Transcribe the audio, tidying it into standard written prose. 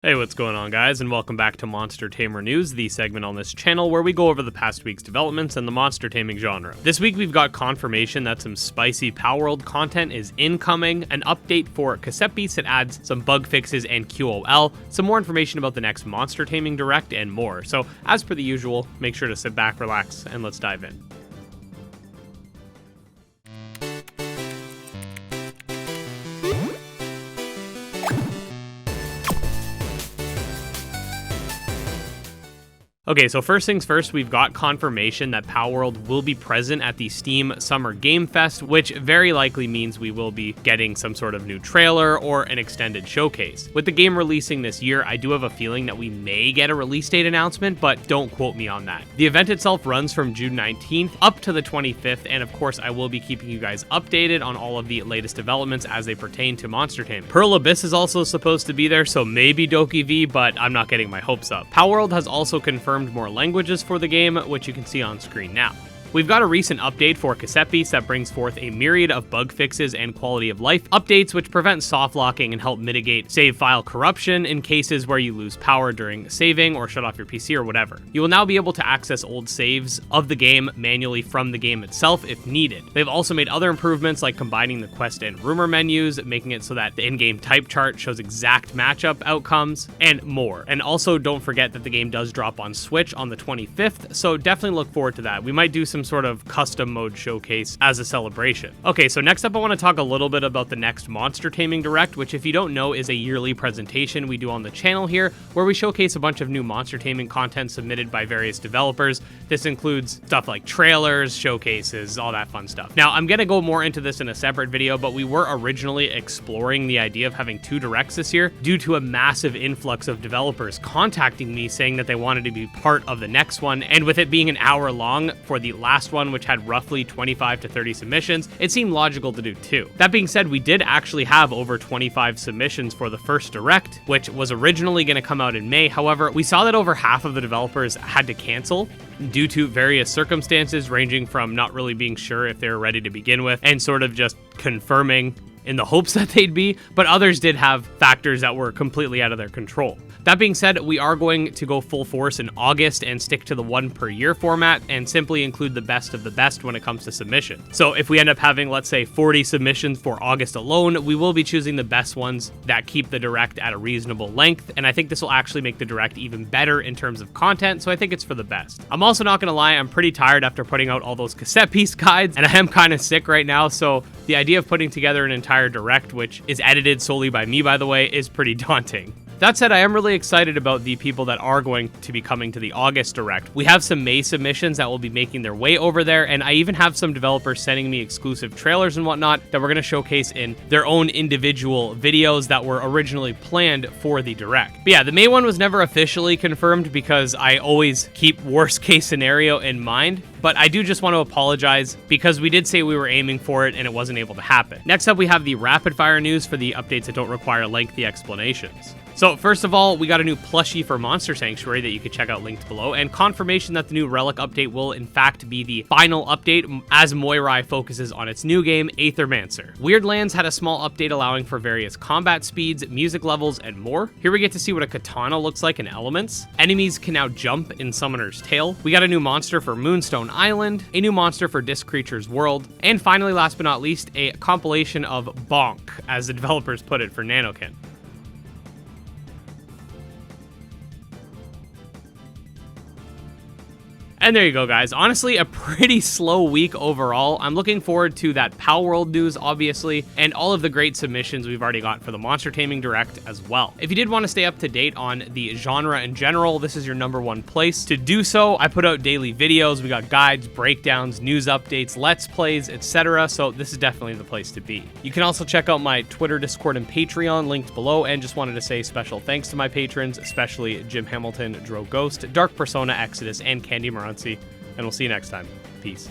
Hey, what's going on, guys, and welcome back to Monster Tamer News, the segment on this channel where we go over the past week's developments in the monster taming genre. This week we've got confirmation that some spicy Palworld content is incoming, an update for cassette beats that adds some bug fixes and QOL, some more information about the next monster taming direct, and more. So, as per the usual, make sure to sit back, relax, and let's dive in. Okay, so first things first, we've got confirmation that Palworld will be present at the Steam Summer Game Fest, which very likely means we will be getting some sort of new trailer or an extended showcase. With the game releasing this year, I do have a feeling that we may get a release date announcement, but don't quote me on that. The event itself runs from June 19th up to the 25th, and of course, I will be keeping you guys updated on all of the latest developments as they pertain to monster taming. Pearl Abyss is also supposed to be there, so maybe Doki V, but I'm not getting my hopes up. Palworld has also confirmed more languages for the game, which you can see on screen now. We've got a recent update for cassette beats that brings forth a myriad of bug fixes and quality of life updates which prevent soft locking and help mitigate save file corruption in cases where you lose power during saving or shut off your PC or whatever. You will now be able to access old saves of the game manually from the game itself if needed. They've also made other improvements like combining the quest and rumor menus, making it so that the in-game type chart shows exact matchup outcomes, and more. And also don't forget that the game does drop on Switch on the 25th, so definitely look forward to that. We might do some sort of custom mode showcase as a celebration. Okay, so next up I want to talk a little bit about the next Monster Taming Direct, which if you don't know is a yearly presentation we do on the channel here, where we showcase a bunch of new monster taming content submitted by various developers. This includes stuff like trailers, showcases, all that fun stuff. Now, I'm gonna go more into this in a separate video, but we were originally exploring the idea of having 2 directs this year due to a massive influx of developers contacting me saying that they wanted to be part of the next one, and with it being an hour long for the last one, which had roughly 25 to 30 submissions, it seemed logical to do 2. That being said, we did actually have over 25 submissions for the first direct, which was originally going to come out in May. However, we saw that over half of the developers had to cancel due to various circumstances, ranging from not really being sure if they were ready to begin with and sort of just confirming in the hopes that they'd be, but others did have factors that were completely out of their control. That being said, we are going to go full force in August and stick to the 1 per year format and simply include the best of the best when it comes to submission. So if we end up having, let's say, 40 submissions for August alone, we will be choosing the best ones that keep the direct at a reasonable length, and I think this will actually make the direct even better in terms of content, so I think it's for the best. I'm also not gonna lie, I'm pretty tired after putting out all those cassette piece guides, and I am kind of sick right now, so the idea of putting together an entire direct, which is edited solely by me, by the way, is pretty daunting. That said, I am really excited about the people that are going to be coming to the August Direct. We have some May submissions that will be making their way over there, and I even have some developers sending me exclusive trailers and whatnot that we're going to showcase in their own individual videos that were originally planned for the Direct. But yeah, the May one was never officially confirmed because I always keep worst case scenario in mind. But I do just want to apologize because we did say we were aiming for it and it wasn't able to happen. Next up, we have the rapid fire news for the updates that don't require lengthy explanations. So first of all, we got a new plushie for Monster Sanctuary that you can check out linked below, and confirmation that the new Relic update will in fact be the final update as Moirai focuses on its new game, Aethermancer. Weirdlands had a small update allowing for various combat speeds, music levels, and more. Here we get to see what a katana looks like in Elements. Enemies can now jump in Summoner's Tale. We got a new monster for Moonstone Island, a new monster for Disc Creature's World, and finally, last but not least, a compilation of Bonk, as the developers put it, for Nanokin. And there you go, guys. Honestly, a pretty slow week overall. I'm looking forward to that Palworld news, obviously, and all of the great submissions we've already got for the Monster Taming Direct as well. If you did want to stay up to date on the genre in general, this is your #1 place to do so. I put out daily videos. We got guides, breakdowns, news updates, let's plays, etc. So this is definitely the place to be. You can also check out my Twitter, Discord, and Patreon linked below, and just wanted to say special thanks to my patrons, especially Jim Hamilton, Dro Ghost, Dark Persona, Exodus, and Candy Morency, and we'll see you next time. Peace.